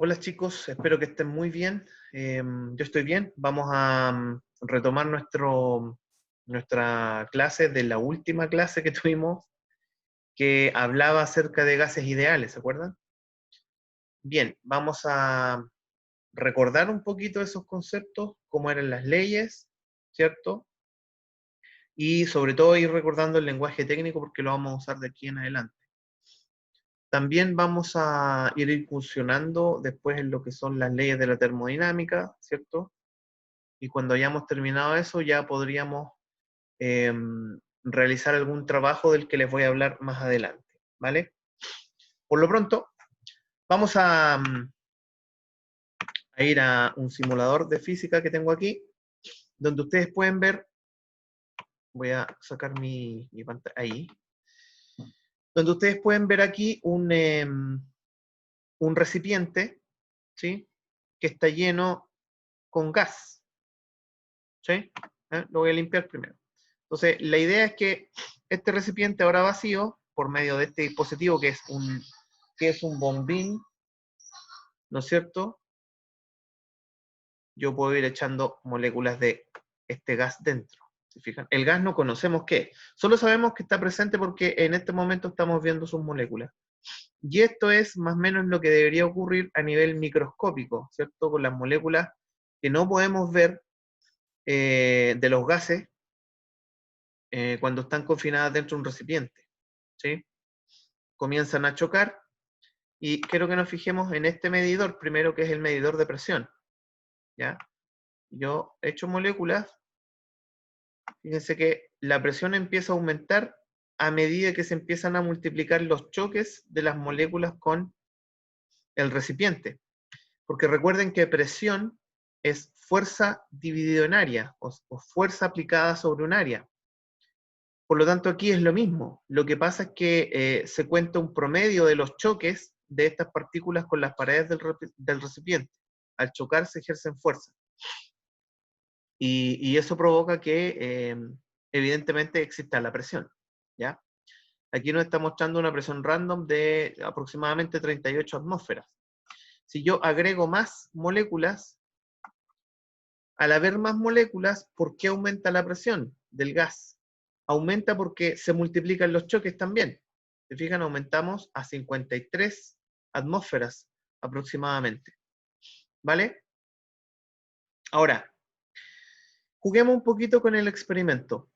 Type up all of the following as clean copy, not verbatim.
Hola chicos, espero que estén muy bien. Yo estoy bien. Vamos a retomar nuestra clase de la última clase que tuvimos, que hablaba acerca de gases ideales, ¿se acuerdan? Bien, vamos a recordar un poquito esos conceptos, cómo eran las leyes, ¿cierto? Y sobre todo ir recordando el lenguaje técnico porque lo vamos a usar de aquí en adelante. También vamos a ir incursionando después en lo que son las leyes de la termodinámica, ¿cierto? Y cuando hayamos terminado eso ya podríamos eh, realizar algún trabajo del que les voy a hablar más adelante, ¿vale? Por lo pronto, vamos a ir a un simulador de física que tengo aquí, donde ustedes pueden ver, voy a sacar mi pantalla ahí, donde ustedes pueden ver aquí un recipiente, ¿sí? Que está lleno con gas, ¿sí? Lo voy a limpiar primero. Entonces, la idea es que este recipiente ahora vacío, por medio de este dispositivo que es un bombín, ¿no es cierto? Yo puedo ir echando moléculas de este gas dentro. ¿Se fijan? El gas no conocemos qué. Solo sabemos que está presente porque en este momento estamos viendo sus moléculas. Y esto es más o menos lo que debería ocurrir a nivel microscópico, ¿cierto? Con las moléculas que no podemos ver de los gases cuando están confinadas dentro de un recipiente, ¿sí? Comienzan a chocar y quiero que nos fijemos en este medidor primero, que es el medidor de presión, ¿ya? Yo echo moléculas, fíjense que la presión empieza a aumentar a medida que se empiezan a multiplicar los choques de las moléculas con el recipiente, porque recuerden que presión es fuerza dividido en área, o fuerza aplicada sobre un área. Por lo tanto, aquí es lo mismo. Lo que pasa es que se cuenta un promedio de los choques de estas partículas con las paredes del recipiente. Al chocar se ejercen fuerzas. Y eso provoca que evidentemente exista la presión, ¿ya? Aquí nos está mostrando una presión random de aproximadamente 38 atmósferas. Si yo agrego más moléculas, al haber más moléculas, ¿por qué aumenta la presión del gas? Aumenta porque se multiplican los choques también. ¿Se fijan? Aumentamos a 53 atmósferas aproximadamente. ¿Vale? Ahora, juguemos un poquito con el experimento.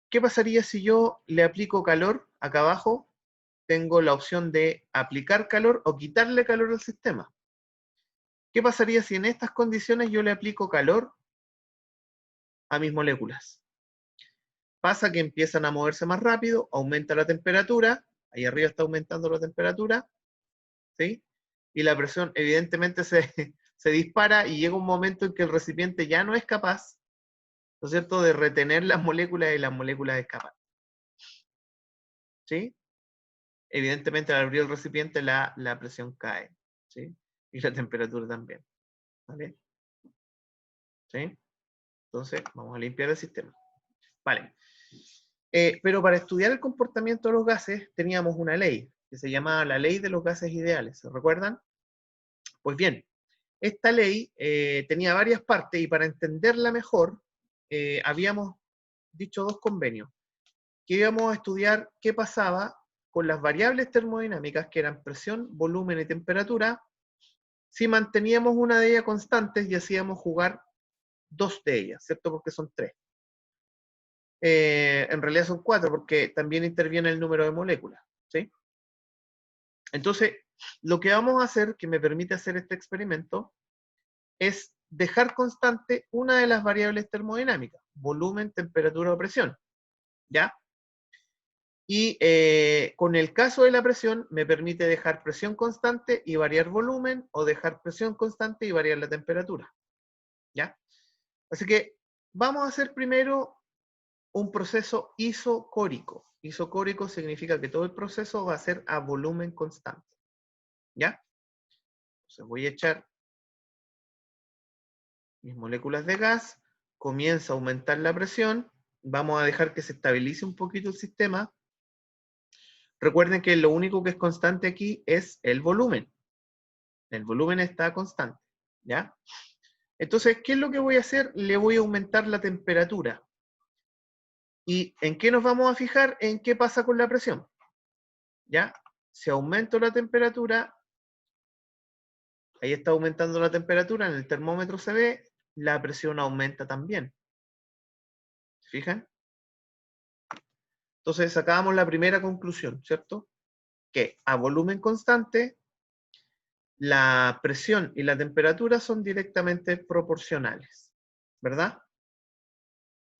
¿Qué pasaría si yo le aplico calor? Acá abajo tengo la opción de aplicar calor o quitarle calor al sistema. ¿Qué pasaría si en estas condiciones yo le aplico calor a mis moléculas? Pasa que empiezan a moverse más rápido, aumenta la temperatura, ahí arriba está aumentando la temperatura, ¿sí? Y la presión evidentemente se dispara y llega un momento en que el recipiente ya no es capaz, ¿no es cierto?, de retener las moléculas y las moléculas escapan, ¿sí? Evidentemente al abrir el recipiente la presión cae, ¿sí? Y la temperatura también, ¿vale? ¿Sí? Entonces, vamos a limpiar el sistema. Vale. Pero para estudiar el comportamiento de los gases teníamos una ley que se llamaba la ley de los gases ideales. ¿Se recuerdan? Pues bien, esta ley tenía varias partes y para entenderla mejor habíamos dicho dos convenios, que íbamos a estudiar qué pasaba con las variables termodinámicas, que eran presión, volumen y temperatura, si manteníamos una de ellas constantes y hacíamos jugar dos de ellas, ¿cierto? Porque son tres. En realidad son cuatro, porque también interviene el número de moléculas, ¿sí? Entonces, lo que vamos a hacer, que me permite hacer este experimento, es dejar constante una de las variables termodinámicas, volumen, temperatura o presión, ¿ya? Y con el caso de la presión, me permite dejar presión constante y variar volumen, o dejar presión constante y variar la temperatura, ¿ya? Así que vamos a hacer primero un proceso isocórico. Isocórico significa que todo el proceso va a ser a volumen constante, ¿ya? Entonces voy a echar mis moléculas de gas, comienza a aumentar la presión, vamos a dejar que se estabilice un poquito el sistema. Recuerden que lo único que es constante aquí es el volumen, El volumen está constante, ¿ya? Entonces, ¿qué es lo que voy a hacer? Le voy a aumentar la temperatura. ¿Y en qué nos vamos a fijar? En qué pasa con la presión, ¿ya? Si aumento la temperatura, ahí está aumentando la temperatura, en el termómetro se ve, la presión aumenta también. ¿Se fijan? Entonces sacábamos la primera conclusión, ¿cierto? Que a volumen constante, la presión y la temperatura son directamente proporcionales, ¿verdad?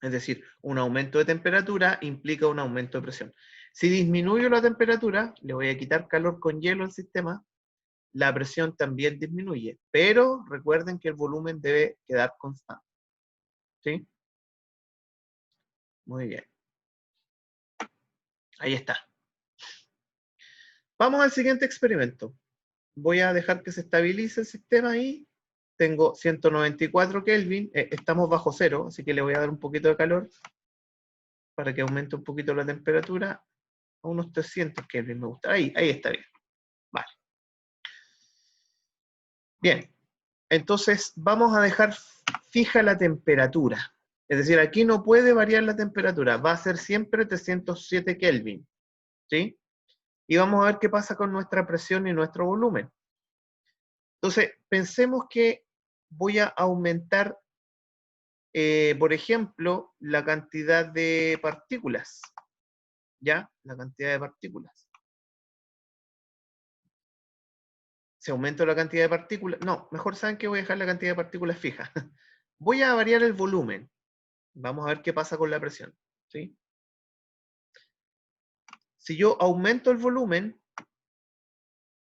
Es decir, un aumento de temperatura implica un aumento de presión. Si disminuyo la temperatura, le voy a quitar calor con hielo al sistema, la presión también disminuye. Pero recuerden que el volumen debe quedar constante. ¿Sí? Muy bien. Ahí está. Vamos al siguiente experimento. Voy a dejar que se estabilice el sistema ahí. Tengo 194 Kelvin. Estamos bajo cero, así que le voy a dar un poquito de calor para que aumente un poquito la temperatura. A unos 300 Kelvin me gusta. Ahí está bien. Vale. Bien. Entonces vamos a dejar fija la temperatura. Es decir, aquí no puede variar la temperatura. Va a ser siempre 307 Kelvin. ¿Sí? Y vamos a ver qué pasa con nuestra presión y nuestro volumen. Entonces, pensemos que voy a aumentar, por ejemplo, la cantidad de partículas. ¿Ya? La cantidad de partículas. Si aumento la cantidad de partículas, no, mejor saben que voy a dejar la cantidad de partículas fija. Voy a variar el volumen. Vamos a ver qué pasa con la presión. ¿Sí? Si yo aumento el volumen,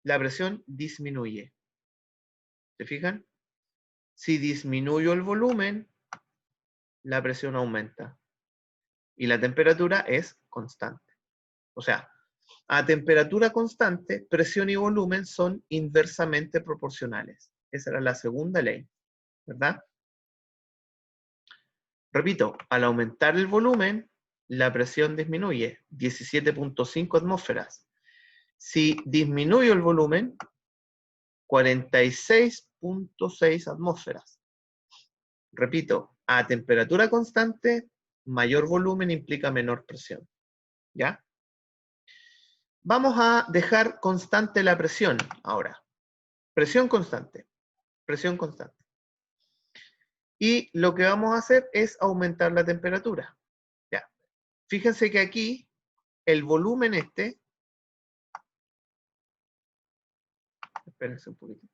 la presión disminuye. ¿Se fijan? Si disminuyo el volumen, la presión aumenta. Y la temperatura es constante. O sea, a temperatura constante, presión y volumen son inversamente proporcionales. Esa era la segunda ley, ¿verdad? Repito, al aumentar el volumen, la presión disminuye, 17.5 atmósferas. Si disminuyo el volumen, 46.6 atmósferas. Repito, a temperatura constante, mayor volumen implica menor presión. ¿Ya? Vamos a dejar constante la presión ahora. Presión constante. Presión constante. Y lo que vamos a hacer es aumentar la temperatura. Ya. Fíjense que aquí el volumen espérense un poquito.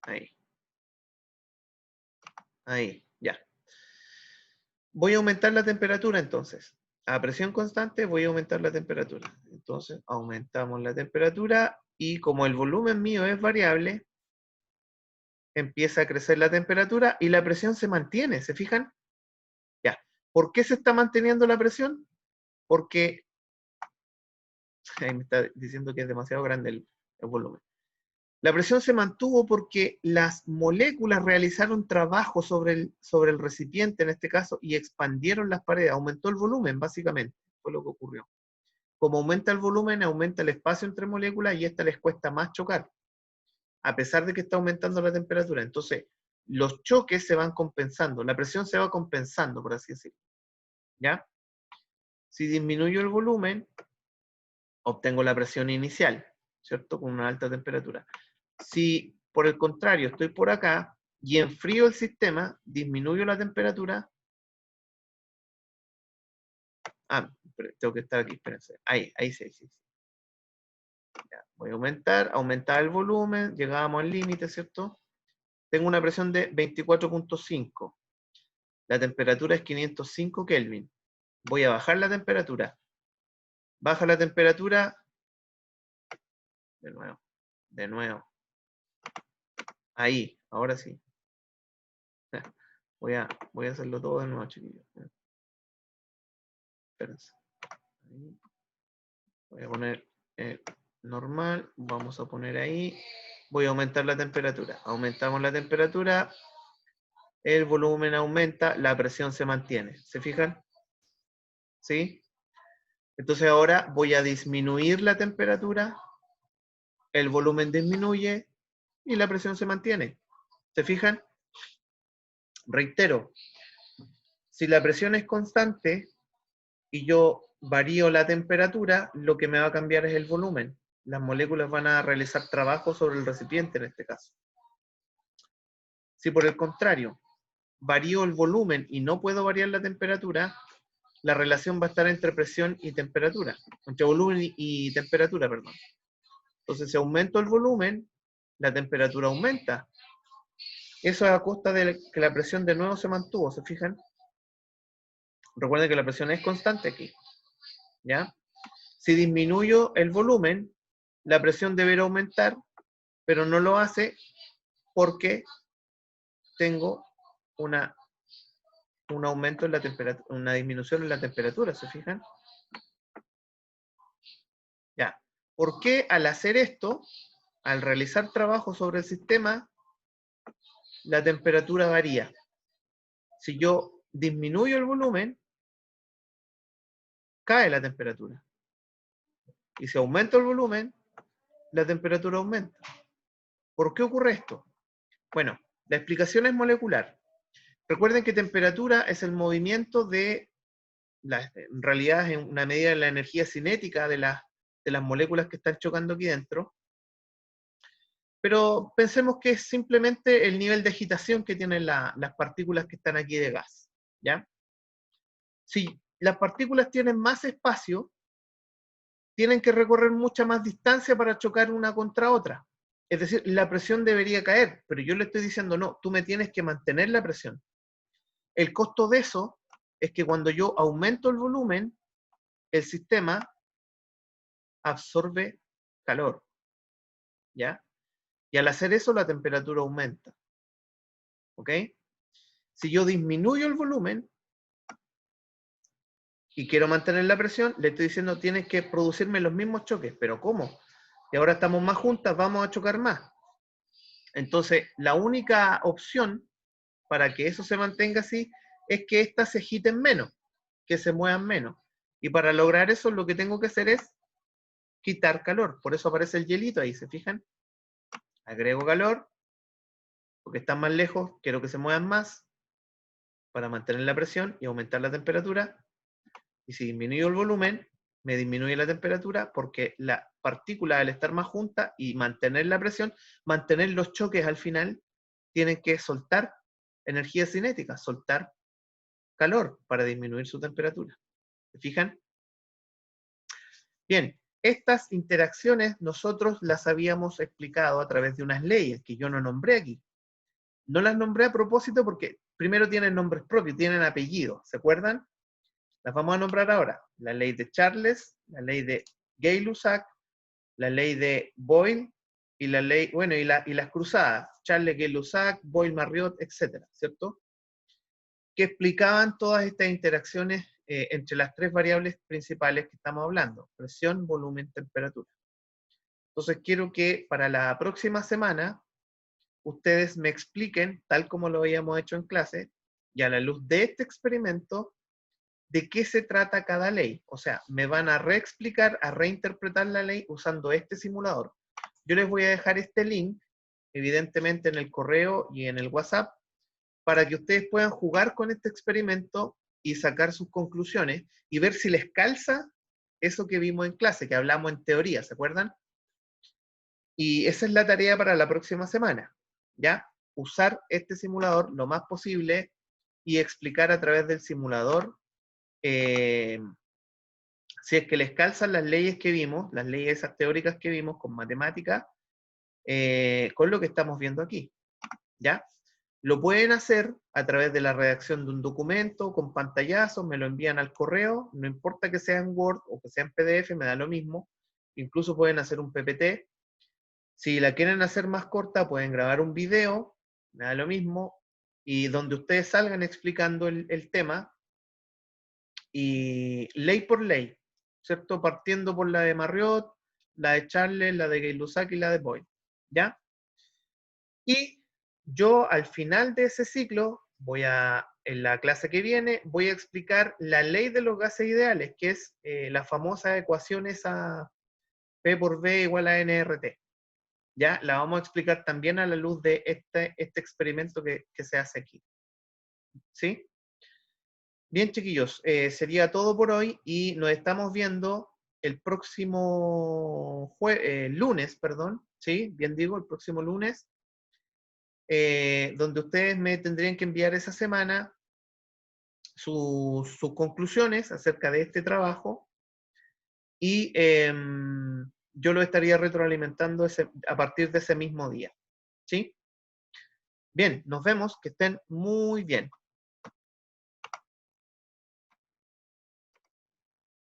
Ahí. Ahí, ya. Voy a aumentar la temperatura entonces. A presión constante voy a aumentar la temperatura. Entonces aumentamos la temperatura y como el volumen mío es variable, empieza a crecer la temperatura y la presión se mantiene, ¿se fijan? Ya. ¿Por qué se está manteniendo la presión? Porque, ahí me está diciendo que es demasiado grande el volumen. La presión se mantuvo porque las moléculas realizaron trabajo sobre el recipiente, en este caso, y expandieron las paredes, aumentó el volumen, básicamente, fue lo que ocurrió. Como aumenta el volumen, aumenta el espacio entre moléculas y a esta les cuesta más chocar, a pesar de que está aumentando la temperatura. Entonces, los choques se van compensando, la presión se va compensando, por así decirlo. ¿Ya? Si disminuyo el volumen, obtengo la presión inicial, ¿cierto? Con una alta temperatura. Si, por el contrario, estoy por acá y enfrío el sistema, disminuyo la temperatura. Ah, tengo que estar aquí, espérense. Ahí sí. Ya, voy a aumentar el volumen, llegábamos al límite, ¿cierto? Tengo una presión de 24.5. La temperatura es 505 Kelvin. Voy a bajar la temperatura. Baja la temperatura. De nuevo. Ahí, ahora sí. Voy a hacerlo todo de nuevo, chiquillos. Espérense. Ahí. Voy a poner normal. Vamos a poner ahí. Voy a aumentar la temperatura. Aumentamos la temperatura. El volumen aumenta. La presión se mantiene. ¿Se fijan? ¿Sí? Entonces ahora voy a disminuir la temperatura. el volumen disminuye y la presión se mantiene. ¿Se fijan? Reitero, si la presión es constante y yo varío la temperatura, lo que me va a cambiar es el volumen. Las moléculas van a realizar trabajo sobre el recipiente en este caso. Si por el contrario, varío el volumen y no puedo variar la temperatura, la relación va a estar entre presión y temperatura, entre volumen y temperatura, perdón. Entonces, si aumento el volumen, la temperatura aumenta. Eso es a costa de que la presión de nuevo se mantuvo, ¿se fijan? Recuerden que la presión es constante aquí, ¿ya? Si disminuyo el volumen, la presión deberá aumentar, pero no lo hace porque tengo un aumento en la temperatura, una disminución en la temperatura, ¿se fijan? Ya. ¿Por qué al hacer esto, al realizar trabajo sobre el sistema, la temperatura varía? Si yo disminuyo el volumen, cae la temperatura. Y si aumento el volumen, la temperatura aumenta. ¿Por qué ocurre esto? Bueno, la explicación es molecular. Recuerden que temperatura es el movimiento de, en realidad es una medida de la energía cinética de las moléculas que están chocando aquí dentro, pero pensemos que es simplemente el nivel de agitación que tienen las partículas que están aquí de gas, ¿ya? Si las partículas tienen más espacio, tienen que recorrer mucha más distancia para chocar una contra otra. Es decir, la presión debería caer, pero yo le estoy diciendo, no, tú me tienes que mantener la presión. El costo de eso es que cuando yo aumento el volumen, el sistema absorbe calor, ¿ya? Y al hacer eso, la temperatura aumenta, ¿ok? Si yo disminuyo el volumen y quiero mantener la presión, le estoy diciendo, tienes que producirme los mismos choques, pero ¿cómo? Y ahora estamos más juntas, vamos a chocar más. Entonces, la única opción para que eso se mantenga así es que éstas se agiten menos, que se muevan menos. Y para lograr eso, lo que tengo que hacer es quitar calor. Por eso aparece el hielito ahí, ¿se fijan? Agrego calor, porque están más lejos, quiero que se muevan más, para mantener la presión y aumentar la temperatura. Y si disminuyo el volumen, me disminuye la temperatura, porque la partícula, al estar más junta y mantener la presión, mantener los choques al final, tienen que soltar energía cinética, soltar calor para disminuir su temperatura. ¿Se fijan? Bien, estas interacciones nosotros las habíamos explicado a través de unas leyes que yo no nombré aquí. No las nombré a propósito porque primero tienen nombres propios, tienen apellidos, ¿se acuerdan? Las vamos a nombrar ahora. La ley de Charles, la ley de Gay-Lussac, la ley de Boyle y la ley, bueno, y las cruzadas, Charles Gay-Lussac, Boyle, Marriott, etcétera, ¿cierto? Que explicaban todas estas interacciones entre las tres variables principales que estamos hablando: presión, volumen, temperatura. Entonces quiero que para la próxima semana ustedes me expliquen, tal como lo habíamos hecho en clase, y a la luz de este experimento, de qué se trata cada ley. O sea, me van a reexplicar, a reinterpretar la ley usando este simulador. Yo les voy a dejar este link, evidentemente en el correo y en el WhatsApp, para que ustedes puedan jugar con este experimento y sacar sus conclusiones y ver si les calza eso que vimos en clase, que hablamos en teoría, ¿se acuerdan? Y esa es la tarea para la próxima semana, ¿ya? Usar este simulador lo más posible y explicar a través del simulador si es que les calzan las leyes que vimos, las leyes esas teóricas que vimos con matemáticas, con lo que estamos viendo aquí, ¿ya? Lo pueden hacer a través de la redacción de un documento, con pantallazos, me lo envían al correo, no importa que sea en Word o que sea en PDF, me da lo mismo. Incluso pueden hacer un PPT. Si la quieren hacer más corta, pueden grabar un video, me da lo mismo, y donde ustedes salgan explicando el tema, y ley por ley, ¿cierto? Partiendo por la de Marriott, la de Charles, la de Gay-Lussac y la de Boyle, ¿ya? Y yo al final de ese ciclo, en la clase que viene, voy a explicar la ley de los gases ideales, que es la famosa ecuación esa P por V igual a NRT, ¿ya? La vamos a explicar también a la luz de este experimento que se hace aquí. ¿Sí? Bien, chiquillos, sería todo por hoy y nos estamos viendo el próximo lunes, perdón, ¿sí? Bien digo, el próximo lunes, donde ustedes me tendrían que enviar esa semana sus conclusiones acerca de este trabajo y yo lo estaría retroalimentando a partir de ese mismo día, ¿sí? Bien, nos vemos, que estén muy bien.